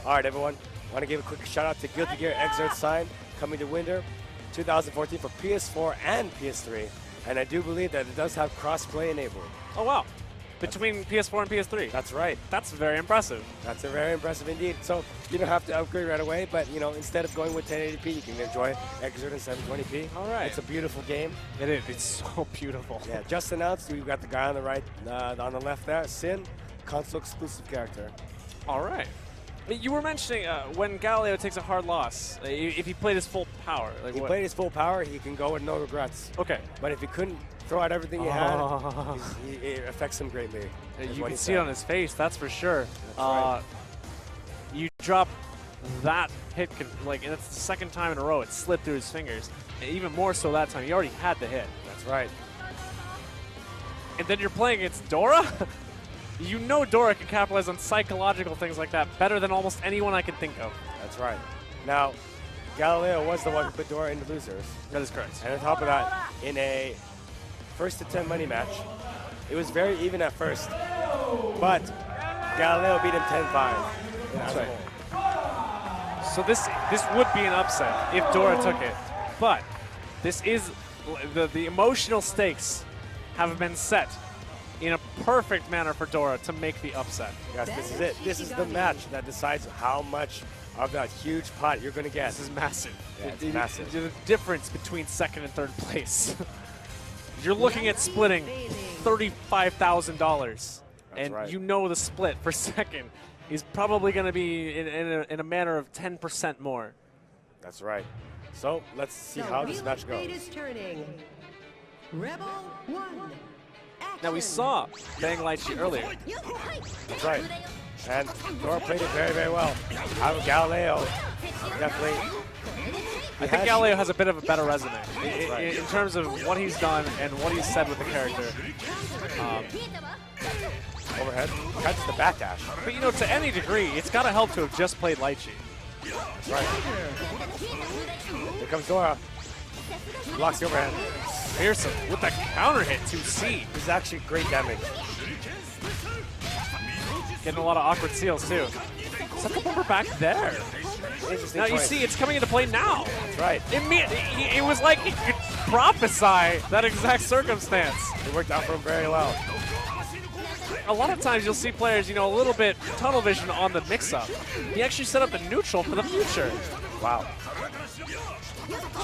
All right, everyone. Want to give a quick shout out to Guilty Gear Xrd Sign coming to winter 2014 for PS4 and PS3. And I do believe that it does have cross-play enabled. Oh, wow. Between PS4 and PS3. That's right. That's very impressive. That's very impressive indeed. So you don't have to upgrade right away, but you know, instead of going with 1080p, you can enjoy Xrd in 720p. All right. It's a beautiful game. It is. It's so beautiful. Yeah, just announced. We've got the guy on the right, on the left there, Sin, console exclusive character. All right. You were mentioning when Garireo takes a hard loss, if he played his full power. Like He what? played his full power, he can go with no regrets. Okay. But if he couldn't throw out everything he had, it affects him greatly. You can see it on his face, that's for sure. That's right. You drop that hit, and it's the second time in a row it slipped through his fingers. And even more so that time, he already had the hit. That's right. And then you're playing against Dora? You know Dora can capitalize on psychological things like that better than almost anyone I can think of. That's right. Now, Garireo was the one who put Dora into losers. That is correct. And on top of that, in a first to 10 money match, it was very even at first, but Garireo beat him 10-5. That's right. So this would be an upset if Dora took it, but this is the emotional stakes have been set in a perfect manner for Dora to make the upset. Yes, this is it. This is the match that decides how much of that huge pot you're going to get. This is massive. Yeah, it's massive. The difference between second and third place. You're looking at splitting $35,000, and right. you know the split for second is probably going to be in a manner of 10% more. That's right. So let's see how this match goes. Is turning. Rebel 1. Now we saw Bang Lychee earlier. That's right. And Dora played it very, very well. Out of Garireo, definitely. I think Garireo has a bit of a better resume right. in terms of what he's done and what he's said with the character. Overhead, catches the backdash. But you know, to any degree, it's got to help to have just played Lychee. That's right. Here comes Dora. Blocks the overhead. Pearson with that counter hit to C. This is actually great damage. Getting a lot of awkward seals too. Set the bumper back there. Interesting Now you choice. see it's coming into play now. That's right. It was like he could prophesy that exact circumstance. It worked out for him very well. A lot of times you'll see players, you know, a little bit tunnel vision on the mix-up. He actually set up the neutral for the future. Wow.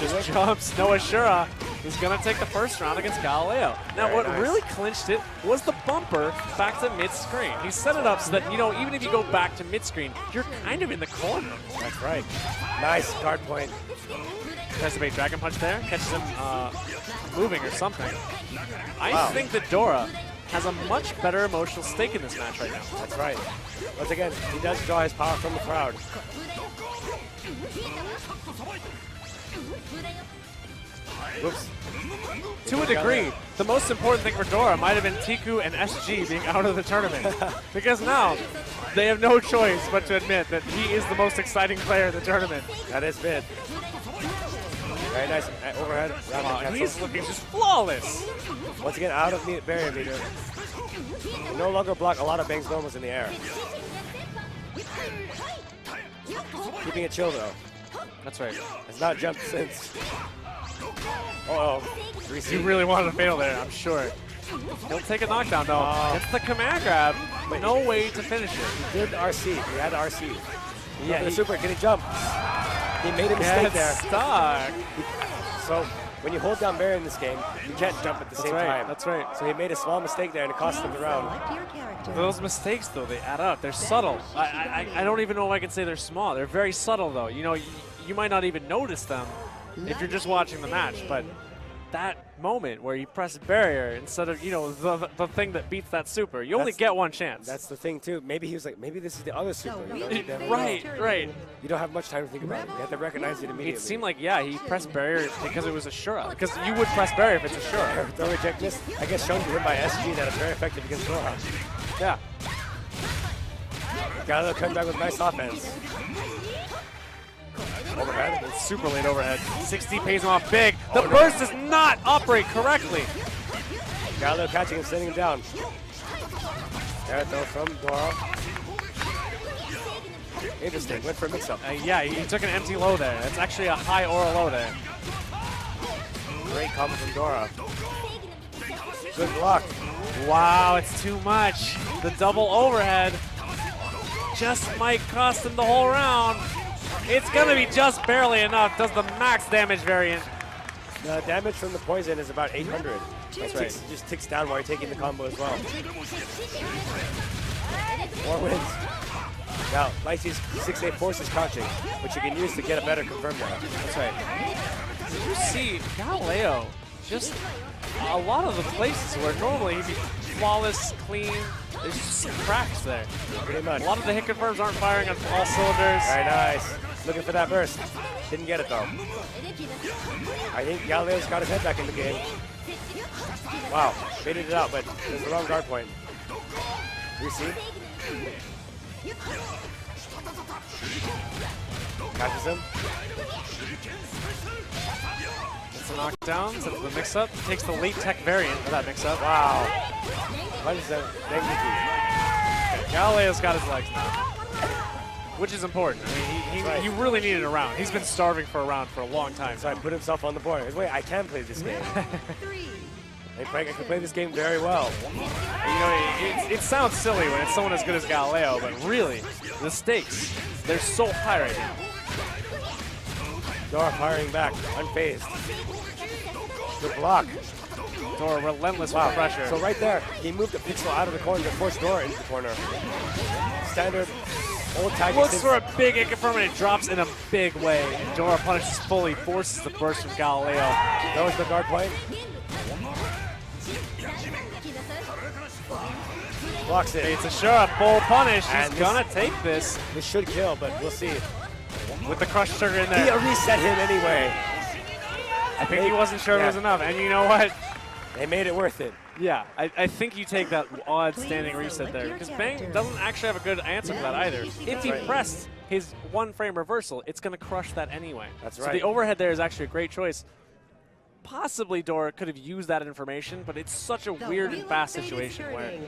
Just jumps. Noah Shura is going to take the first round against Garireo. Now, Very what nice. really clinched it was the bumper back to mid-screen. He set it up so that, you know, even if you go back to mid-screen, you're kind of in the corner. That's right. Nice guard point. Tries to bait Dragon Punch there. Catches him moving or something. I Wow. think that Dora has a much better emotional stake in this match right now. That's right. Once again, he does draw his power from the crowd. Whoops. To a degree, the most important thing for Dora might have been Tiku and SG being out of the tournament. Because now, they have no choice but to admit that he is the most exciting player in the tournament. That is bid. Very nice overhead. He's looking just flawless. Once again, out of barrier meter. He no longer block a lot of Bang's normals in the air. Keeping it chill though. That's right. Has not jumped since. Uh-oh. He really wanted to fail there, I'm sure. He'll take a knockdown though. It's the command grab, but no way to finish it. He did RC. He had RC. Yeah, the super. Can he jump? He made a mistake there. Stuck. So when you hold down barrier in this game, you can't jump at the same time. That's right. So he made a small mistake there and it cost him the round. Those mistakes, though, they add up. They're subtle. I don't even know if I can say they're small. They're very subtle, though. You know, you might not even notice them if you're just watching the match, but that moment where you press barrier instead of, you know, the thing that beats that super, you only get one chance. That's the thing, too. Maybe he was like, maybe this is the other super. You know? Right. You don't have much time to think about it. You have to recognize it immediately. It seemed like, yeah, he pressed barrier because it was a Shura. Because you would press barrier if it's a Shura. Throw reject miss, I guess shown to him by SG that is very effective against Dora. Yeah. Garireo coming back with nice offense. Overhead. It's super late overhead. 60 pays him off big. The burst does not operate correctly. Garireo catching him, sending him down. There though from Dora. Interesting. Went for a mix-up. Yeah, he took an empty low there. That's actually a high or a low there. Great combo from Dora. Good block. Wow, it's too much. The double overhead just might cost him the whole round. It's gonna be just barely enough. Does the max damage variant. The damage from the poison is about 800. That's right. It just ticks down while you're taking the combo as well. 4 wins. Now, Lyce's 6-8 forces crouching, which you can use to get a better confirm down. That's right. You see Garireo, just a lot of the places where normally he'd be flawless, clean, there's just some cracks there. Pretty much. A lot of the hit confirms aren't firing on all cylinders. Very nice. Looking for that burst. Didn't get it though. I think Galileo's got his head back in the game. Wow, baited it out, but it was the wrong guard point. You see? Catches him. It's a knockdown, sets the mix-up, takes the late tech variant of that mix-up. Wow. Punches him. Galileo's got his legs now, which is important. I mean, he really needed a round. He's been starving for a round for a long time. So I put himself on the board. Wait, I can play this game. I can play this game very well. You know, it sounds silly when it's someone as good as Garireo, but really, the stakes, they're so high right now. Dora firing back, unfazed. Good block. Dora relentless with the pressure. So right there, he moved the pixel out of the corner to force Dora into the corner. Standard old tag. Looks for a big hit confirm and it drops in a big way. And Dora punishes fully, forces the burst from Garireo. That was the guard point. Blocks it. It's a sure full punish. And He's gonna take this. This should kill, but we'll see. With the crush trigger in He there. reset him anyway. I think he wasn't sure it was enough. And you know what? They made it worth it. Yeah, I think you take that odd standing reset there because Bang doesn't actually have a good answer for that either. If he pressed his 1 frame reversal, it's going to crush that anyway. That's so right. the overhead there is actually a great choice. Possibly Dora could have used that information, but it's such a weird and fast situation where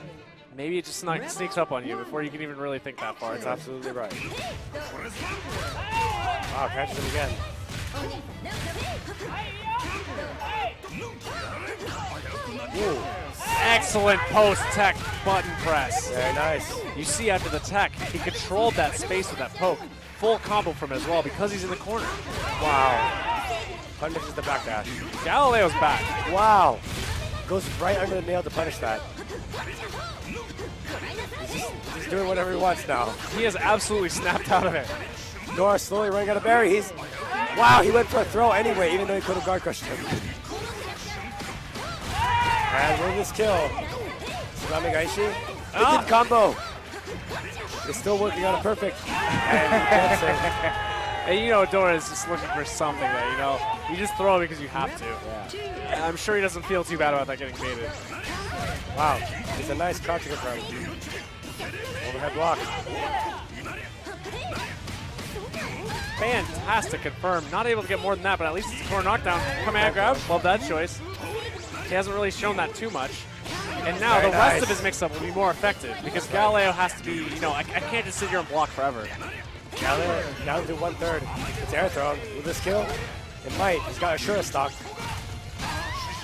maybe it just sneaks up on you before you can even really think that far. That's absolutely right. Wow, catches him again. Ooh. Excellent post-tech button press. Very nice. You see after the tech, he controlled that space with that poke. Full combo from it as well because he's in the corner. Wow. Punishes the backdash. Galileo's back. Wow. Goes right under the nail to punish that. He's doing whatever he wants now. He has absolutely snapped out of it. Dora slowly running out of berry. Wow, he went for a throw anyway, even though he could have guard crushed him. And with this kill, Tsunami Gaishi, wicked combo. He's still working on a perfect. And he gets it. And you know Dora is just looking for something there, you know. You just throw it because you have to. Yeah. I'm sure he doesn't feel too bad about that getting baited. Wow, it's a nice crouching confirm. Overhead block. Fantastic confirm. Not able to get more than that, but at least it's a core knockdown. Command grab. Love that choice. He hasn't really shown that too much. And now Very the rest nice. of his mix-up will be more effective because Garireo has to be, you know, I can't just sit here and block forever. Galileo down to 1/3. It's air thrown. With this kill, it might. He's got a Shura stock.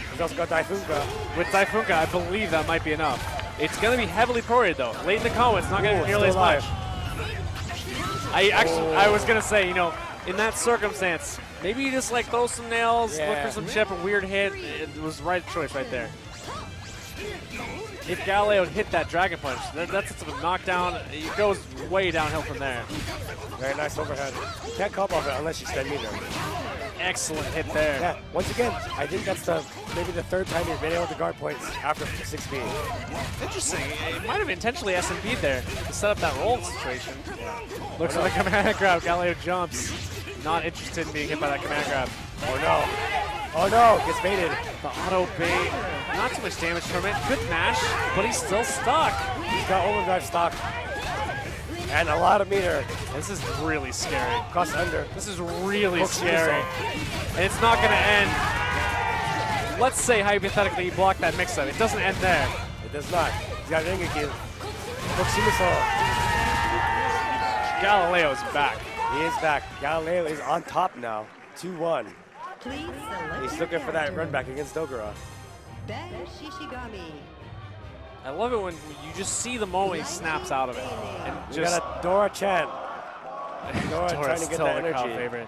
He's also got Daifunka. With Daifunka, I believe that might be enough. It's going to be heavily prorated though. Late in the combo, it's not going to be nearly as much. I was going to say, you know, in that circumstance, maybe you just like throw some nails, look for some chip, a weird hit. It was the right choice right there. If Garireo hit that Dragon Punch, that's a knockdown. It goes way downhill from there. Very nice overhead. You can't combo off it unless you spend meter. Excellent hit there. Yeah, once again, I think that's maybe the 3rd time he's been able to guard points after 6B. Interesting. It might have intentionally SMP'd there to set up that roll situation. Looks like a command grab. Garireo jumps. Not interested in being hit by that command grab. Oh no. Oh no, gets baited. The auto bait. Not too much damage from it. Good mash, but he's still stuck. He's got overdrive stock. And a lot of meter. This is really scary. Cross under. This is really Hook scary. missile. And it's not going to end. Let's say hypothetically you block that mix-up. It doesn't end there. It does not. He's got Rengeki. Hook missile. Galileo's back. He is back. Garireo is on top now. 2-1. Please select He's your looking for that character. run back against Dogura. Ben Shishigami. I love it when you just see the moment he snaps out of it. And We just got a Dora chant. Dora trying Dora's to get still that the crowd energy. favorite.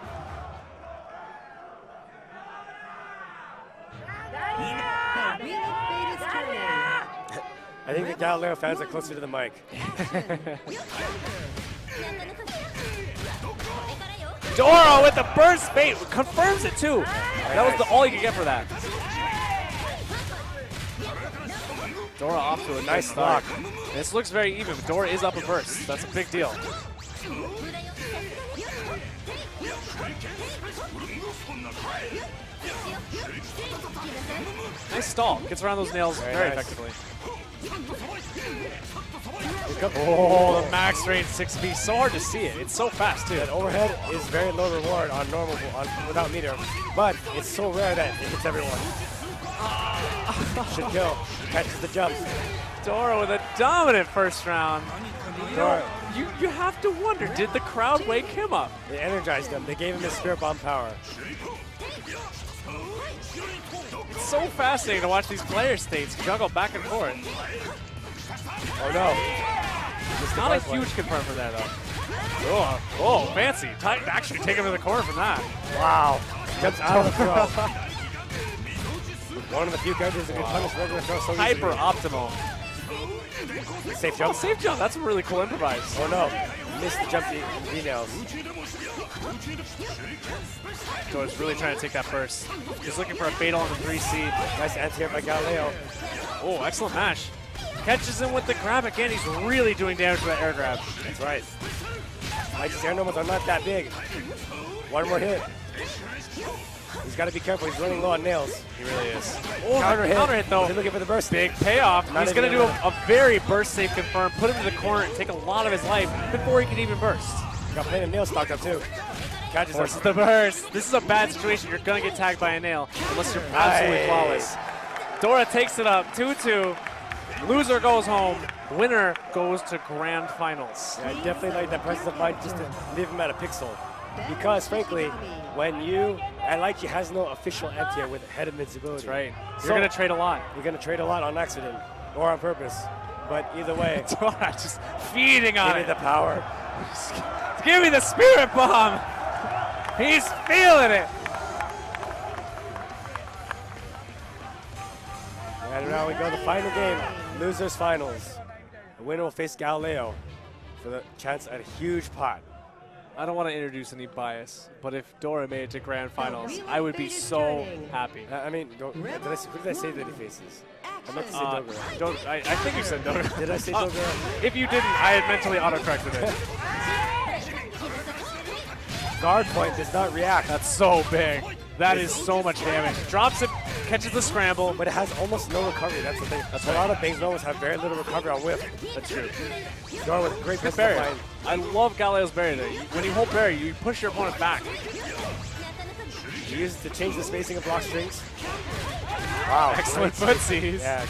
The wheel of fate is turning. I think the Garireo fans are closer to the mic. Dora with the burst bait confirms it too. That was all you could get for that. Dora off to a nice block. start. This looks very even. But Dora is up a burst. That's a big deal. Nice stall. Gets around those nails very nice. effectively. Oh, the max range 6B. So hard to see it. It's so fast too. That overhead is very low reward on normal without meter, but it's so rare that it hits everyone. Should kill. Catches the jump. Dora with a dominant first round. Dora, You have to wonder, did the crowd wake him up? they energized him. They gave him his Spirit Bomb power. It's so fascinating to watch these player states juggle back and forth. Oh no. Missed the Not a hard one. huge confirm for that though. Oh, fancy. Actually take him to the corner from that. Wow. Jumps out of the throw. One of the few characters that can punish regular throw so easily. Hyper optimal. Safe Oh, jump. safe jump. That's a really cool improvise. Oh no. Missed the jump V-nails. Dora's really trying to take that first. He's looking for a fatal on the 3C. Nice anti-air by Garireo. Oh, excellent mash. Catches him with the grab again. He's really doing damage with that air grab. That's right. Mike's air normals are not that big. One more hit. He's got to be careful. He's running low on nails. He really is. Oh, Counter hit though. He's looking for the burst. Big payoff. Not He's going to even do a very burst safe confirm, put him to the corner, and take a lot of his life before he can even burst. Got plenty of nails stocked up too. Catches Forces him. the burst. This is a bad situation. You're going to get tagged by a nail unless you're absolutely Nice. flawless. Dora takes it up 2-2. Loser goes home. Winner goes to grand finals. Yeah, I definitely like that presence of mind just to leave him at a pixel. Because frankly, when Lichi has no official anti-air with head invincibility. That's right. So You're going to trade a lot. You're going to trade a lot on accident or on purpose. But either way, Dora just feeding on give me it. the power. Give me the spirit bomb. He's feeling it. And now we go to the final game, losers finals. The winner will face Garireo for the chance at a huge pot. I don't want to introduce any bias, but if Dora made it to grand finals, I would be so happy. I mean, who did I say that he faces? I meant to say Dogura. I think you said Dora. Did I say Dogura? If you didn't, I had mentally auto-corrected it. Guard point does not react, That's so big. That is so much damage. Drops it, catches the scramble, but it has almost no recovery. That's the thing. A lot of things almost have very little recovery on whip. that's true. Dora with great pistol Barrier. line. I love Galileo's barrier there. When you hold barrier, you push your opponent back. He uses to change the spacing of block strings. Wow. Excellent great footsies. Yeah,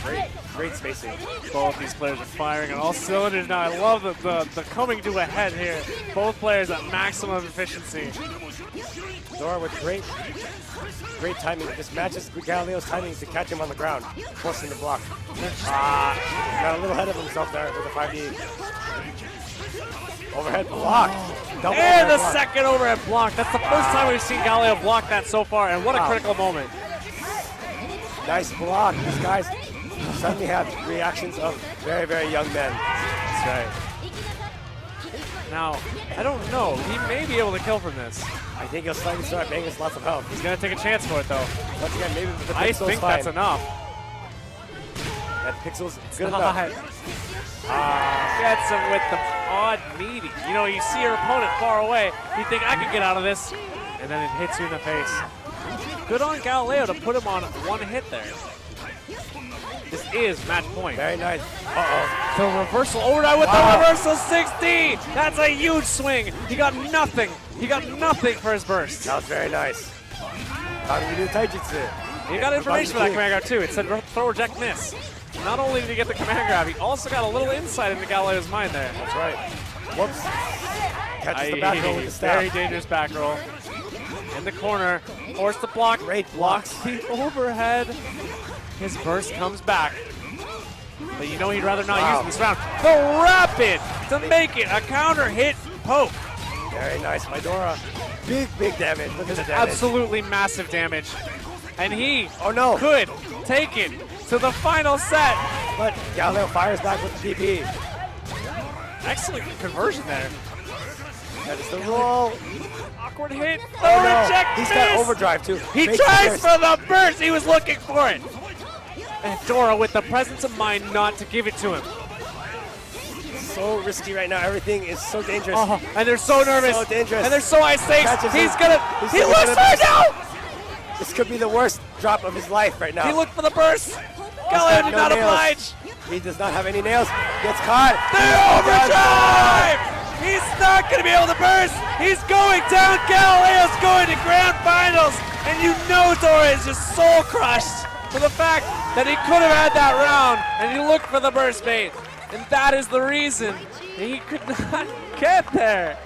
great spacing. Both these players are firing on all cylinders now. I love the coming to a head here. Both players at maximum efficiency. Dora with great timing. Just matches Galileo's timing to catch him on the ground, forcing the block. Got a little ahead of himself there with the 5D. Overhead block. Double And overhead the block. second overhead block. That's the first time we've seen Garireo block that so far, and what a critical moment. Nice block. These guys suddenly have reactions of very, very young men. That's right. Now, I don't know. He may be able to kill from this. I think he'll slightly start banging us lots of health. He's going to take a chance for it, though. Once again, maybe the I pixel's think fine. that's enough. That pixel's good enough. Gets him with the odd meaty. You know, you see your opponent far away, you think, I can get out of this, and then it hits you in the face. Good on Garireo to put him on one hit there. This is match point. Very nice. Uh-oh. The reversal overdrive with the reversal 60. That's a huge swing. He got nothing. He got nothing for his burst. That was very nice. How do we do taijutsu? He got information for that command grab too. It said throw, reject, miss. Not only did he get the command grab, he also got a little insight into Galileo's mind there. That's right. Whoops. Catches the back roll with the staff. Very dangerous back roll. In the corner, forced to block. Great Blocks the overhead. His burst comes back. But you know he'd rather not use it this round. The rapid to make it a counter hit poke. Very nice by Dora. Big damage. Look at the damage. Absolutely massive damage. And he no. could take it to the final set. But Garireo fires back with the DP. Excellent conversion there. That is the roll. Awkward hit. Oh, No no. reject He's got miss. overdrive too. He Makes the tries burst. for the burst. He was looking for it. And Dora with the presence of mind not to give it to him. So risky right now. Everything is so dangerous. Oh, and they're so nervous. So dangerous. And they're so high stakes. Catches He's it. gonna. He's He looking looks for for the it now. This could be the worst drop of his life right now. He looked for the burst. got Garireo did no not nails. oblige. He does not have any nails. Gets caught. The overdrive! He's not going to be able to burst. He's going down. Galileo's going to grand finals. And you know Dora is just soul crushed for the fact that he could have had that round and he looked for the burst bait. And that is the reason he could not get there.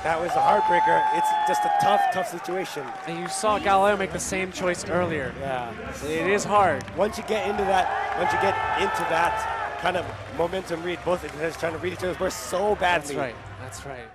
That was a heartbreaker. It's just a tough situation. And you saw Garireo make the same choice earlier. Yeah. It is hard. Once you get into that kind of momentum read, both of them trying to read each other's burst so badly. That's right. That's right.